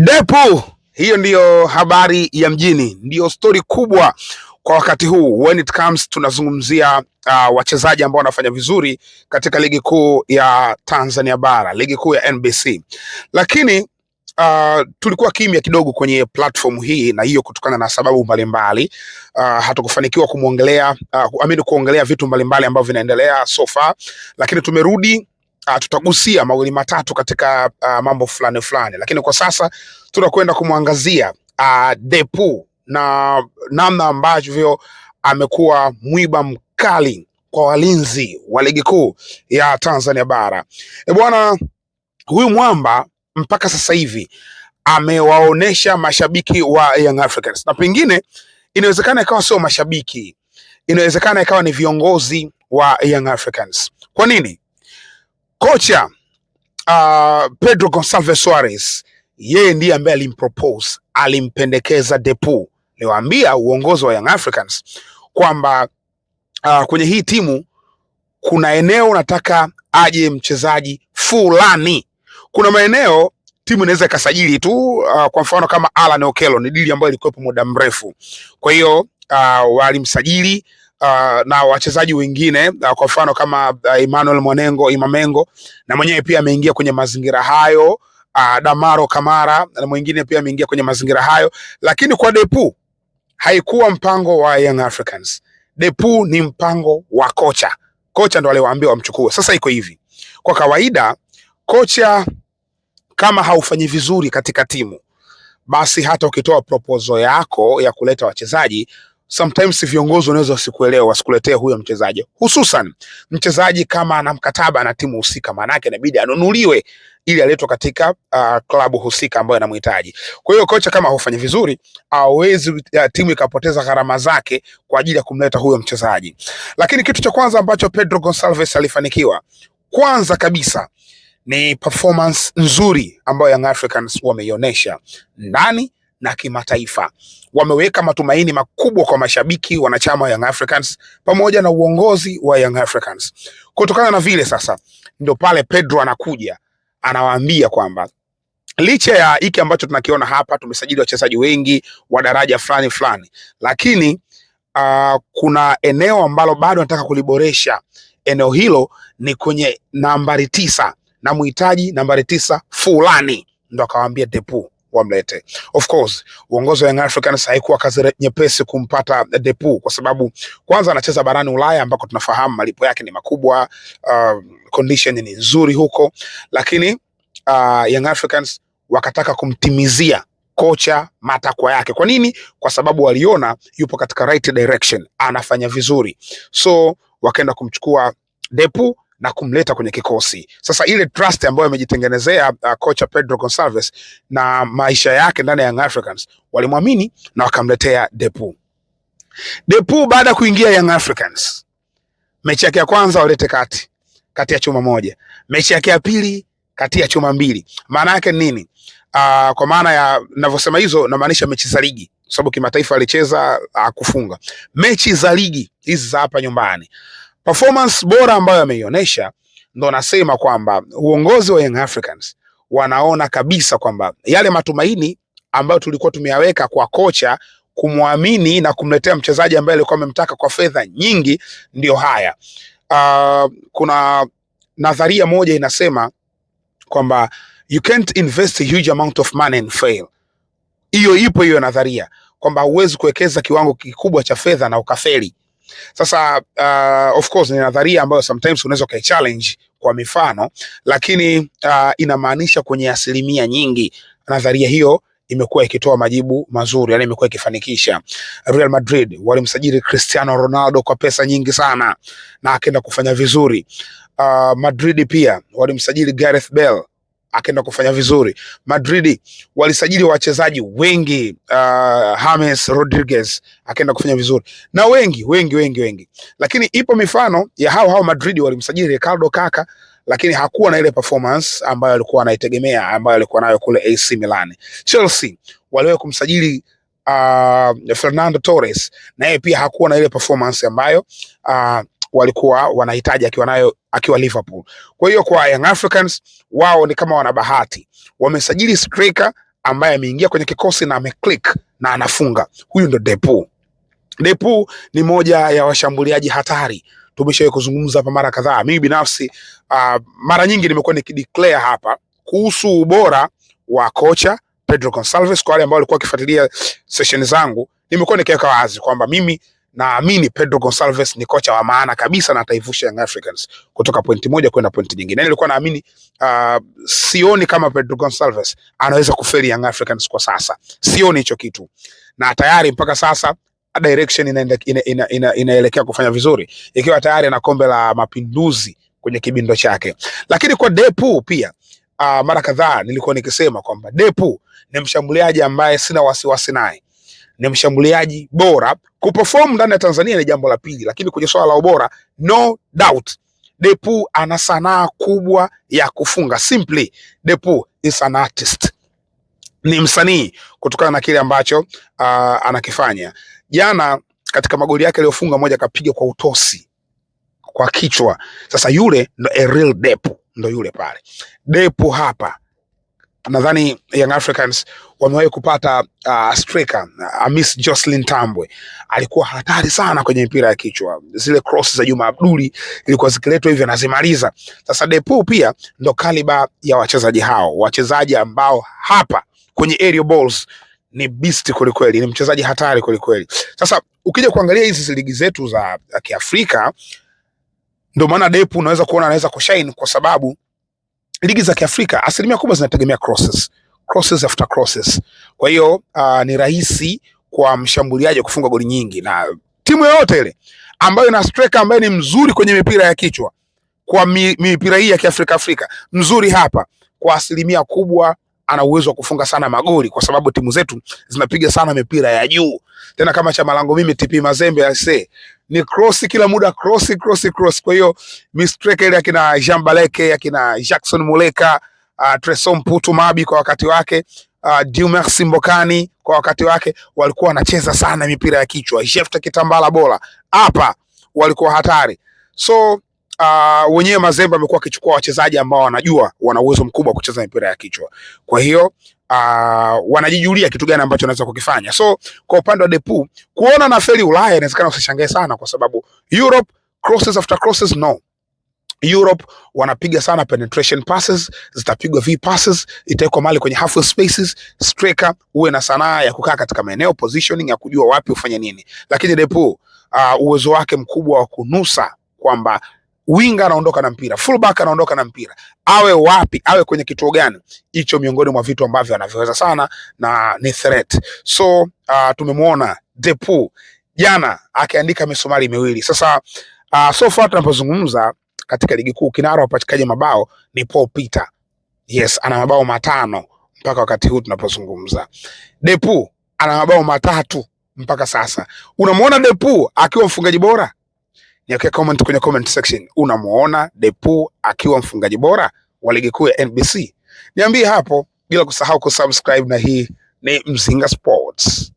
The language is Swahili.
Depu, hiyo ndiyo habari ya mjini, ndiyo stori kubwa kwa wakati huu when it comes tunazungumzia wachezaji ambao wanafanya vizuri katika ligi kuu ya Tanzania bara, ligi kuu ya NBC. Lakini tulikuwa kimya kidogo kwenye platform hii, na hiyo kutokana na sababu mbalimbali. Hatukufanikiwa kuongelea vitu mbalimbali ambavyo vinaendelea so far, lakini tumerudi. Tutagusia mawili matatu katika mambo fulani fulani, lakini kwa sasa tunakwenda kumwangazia Depu na namna ambavyo amekuwa mwiba mkali kwa walinzi wa ligi kuu ya Tanzania bara. Bwana, huyu mwamba mpaka sasa hivi amewaonesha mashabiki wa Young Africans, na pengine inawezekana ikawa sio mashabiki, inawezekana ikawa ni viongozi wa Young Africans. Kwa nini? Kocha Pedro Gonçalves Soares, yeye ndiye ambaye alimpendekeza Depu. Niwaambia uongozi wa Young Africans kwamba kwenye hii timu kuna eneo nataka aje mchezaji fulani. Kuna maeneo timu inaweza ikasajili tu, kwa mfano kama Alan Okello, ni dili ambayo ilikuwepo muda mrefu. Kwa hiyo walimsajili na wachezaji wengine kwa mfano kama Emmanuel Imamengo, na mwenyewe pia ameingia kwenye mazingira hayo. Damaro Kamara na mwingine pia ameingia kwenye mazingira hayo, lakini kwa Depu haikuwa mpango wa Young Africans. Depu ni mpango wa kocha. Kocha ndo aliwaambia wamchukue. Sasa iko hivi, kwa kawaida kocha kama haufanyi vizuri katika timu, basi hata ukitoa proposal yako ya kuleta wachezaji, sometimes viongozi wanaweza wasikuelewa, wasikuletee huyo mchezaji, hususan mchezaji kama ana mkataba na timu husika, maana yake inabidi anunuliwe ili aletwe katika klabu husika ambayo anamhitaji. Kwa hiyo kocha kama hufanya vizuri, hawezi timu ikapoteza gharama zake kwa ajili ya kumleta huyo mchezaji. Lakini kitu cha kwanza ambacho Pedro Gonçalves alifanikiwa, kwanza kabisa, ni performance nzuri ambayo Young Africans wameionyesha ndani na kimataifa. Wameweka matumaini makubwa kwa mashabiki, wanachama wa Young Africans pamoja na uongozi wa Young Africans. Kutokana na vile sasa ndio pale Pedro anakuja anawaambia kwamba licha ya hiki ambacho tunakiona hapa, tumesajili wachezaji wengi wa daraja fulani fulani, lakini kuna eneo ambalo bado nataka kuliboresha. Eneo hilo ni kwenye nambari 9, na muhitaji nambari 9 fulani. Ndo akawaambia Depu wamlete. Of course, uongozi wa Young Africans haikuwa kazi nyepesi kumpata Depu, kwa sababu kwanza anacheza barani Ulaya ambako tunafahamu malipo yake ni makubwa, condition ni nzuri huko, lakini Young Africans wakataka kumtimizia kocha matakwa yake. Kwa nini? Kwa sababu waliona yupo katika right direction, anafanya vizuri, so wakaenda kumchukua Depu na kumleta kwenye kikosi. Sasa ile trust ambayo amejitengenezea kocha Pedro Gonçalves na maisha yake ndani ya Young Africans, walimwamini na wakamletea Depu. Depu baada ya kuingia Young Africans, mechi yake ya kwanza walete kati ya chuma moja, mechi yake ya pili kati ya chuma mbili. Maana yake nini? Kwa maana ya ninavyosema hizo, namaanisha mechi za ligi, sababu kimataifa alicheza kufunga. Mechi za ligi hizi za hapa nyumbani, performance bora ambayo ameionyesha, ndo nasema kwamba uongozi wa Young Africans wanaona kabisa kwamba yale matumaini ambayo tulikuwa tumeyaweka kwa kocha, kumwamini na kumletea mchezaji ambaye alikuwa amemtaka kwa fedha nyingi, ndio haya. Kuna nadharia moja inasema kwamba you can't invest a huge amount of money and fail. Ipo hiyo nadharia kwamba huwezi kuwekeza kiwango kikubwa cha fedha na ukafeli. Sasa of course ni nadharia ambayo sometimes unaweza kai challenge kwa mifano, lakini inamaanisha kwenye asilimia nyingi nadharia hiyo imekuwa ikitoa majibu mazuri, yani imekuwa ikifanikisha. Real Madrid walimsajili Cristiano Ronaldo kwa pesa nyingi sana na akaenda kufanya vizuri. Madrid pia walimsajili Gareth Bale akaenda kufanya vizuri. Madrid walisajili wachezaji wengi, James Rodriguez akaenda kufanya vizuri, na wengi. Lakini ipo mifano ya hao Madrid walimsajili Ricardo Kaka, lakini hakuwa na ile performance ambayo alikuwa anaitegemea, ambayo alikuwa nayo kule AC Milan. Chelsea waliwahi kumsajili Fernando Torres, na yeye pia hakuwa na ile performance ambayo walikuwa wanahitaji akiwa Liverpool. Kwa hiyo kwa Young Africans, wao ni kama wana bahati, wamesajili striker ambaye ameingia kwenye kikosi na ameclick na anafunga. Huyu ndo Depu. Depu ni moja ya washambuliaji hatari. Tumeshawahi kuzungumza hapa mara kadhaa. Mimi binafsi mara nyingi nimekuwa nikideclare hapa kuhusu ubora wa kocha Pedro Gonçalves. Kwa wale ambao walikuwa wakifuatilia session zangu, nimekuwa nikiweka wazi kwamba mimi naamini Pedro Gonçalves ni kocha wa maana kabisa na ataivusha Young Africans kutoka pointi moja kwenda pointi nyingine. Nilikuwa naamini sioni kama Pedro Gonçalves anaweza kufeli Young Africans kwa sasa. Sioni hicho kitu. Na tayari mpaka sasa direction inaelekea kufanya vizuri, ikiwa tayari ana kombe la Mapinduzi kwenye kibindo chake. Lakini kwa Depu pia mara kadhaa nilikuwa nikisema kwamba Depu ni mshambuliaji ambaye sina wasiwasi naye. Ni mshambuliaji bora. Kuperform ndani ya Tanzania ni jambo la pili, lakini kwenye swala la ubora, no doubt Depu ana sanaa kubwa ya kufunga. Simply Depu is an artist. Ni msanii kutokana na kile ambacho anakifanya. Jana katika magoli yake aliyofunga, moja kapiga kwa utosi kwa kichwa. Sasa yule ndo a real Depu, ndo yule pale. Depu hapa nadhani Young Africans wamewahi kupata striker Miss Jocelyn Tambwe, alikuwa hatari sana kwenye mpira ya kichwa. Zile cross za Juma Abduli ilikuwa zikiletwa hivi anazimaliza. Sasa Depu pia ndo kaliba ya wachezaji hao, wachezaji ambao hapa kwenye aerial balls ni beast kweli, ni mchezaji hatari kweli. Sasa ukija kuangalia hizi ligi zetu za Kiafrika, ndio maana Depu unaweza kuona anaweza kushine, kwa sababu ligi za Kiafrika asilimia kubwa zinategemea crosses after crosses. Kwa hiyo ni rahisi kwa mshambuliaji kufunga goli nyingi, na timu yoyote ile ambayo ina striker ambaye ni mzuri kwenye mipira ya kichwa, kwa mipira hii ya Kiafrika mzuri hapa, kwa asilimia kubwa ana uwezo wa kufunga sana magoli, kwa sababu timu zetu zinapiga sana mipira ya juu. Tena kama chama langu mimi TP Mazembe ase ni cross kila muda, cross. Kwa hiyo mistreke ile akina Jean Baleke, akina Jackson Muleka, Tresson Putu Mabi kwa wakati wake, Diumersi Mbokani kwa wakati wake, walikuwa wanacheza sana mipira ya kichwa. Jefta Kitambala Bola hapa walikuwa hatari. So wenyewe Mazembe amekuwa akichukua wachezaji ambao wanajua wana uwezo mkubwa kucheza mipira ya kichwa. Kwa hiyo wanajijulia kitu gani ambacho wanaweza kukifanya. So kwa upande wa Depu kuona na feli Ulaya, inawezekana usishangae sana, kwa sababu Europe crosses after crosses, no. Europe wanapiga sana penetration passes, zitapigwa v passes, itaikwa mali kwenye half spaces, striker uwe na sanaa ya kukaa katika maeneo, positioning ya kujua wapi ufanye nini. Lakini Depu uwezo wake mkubwa wa kunusa kwamba winga anaondoka na mpira, fullback anaondoka na mpira, awe wapi, awe kwenye kituo gani, hicho miongoni mwa vitu ambavyo anavyoweza sana na ni threat. So tumemwona Depu jana akiandika misumari miwili. Sasa so far tunapozungumza katika ligi kuu, kinara wapatikaji mabao ni Paul Peter. Yes, ana mabao 5 mpaka wakati huu tunapozungumza. Depu ana mabao 3 mpaka sasa. Unamuona Depu akiwa mfungaji bora? Niweke comment kwenye comment section. Unamuona Depu akiwa mfungaji bora wa ligi kuu ya NBC? Niambie hapo, bila kusahau kusubscribe, na hii ni Mzinga Sports.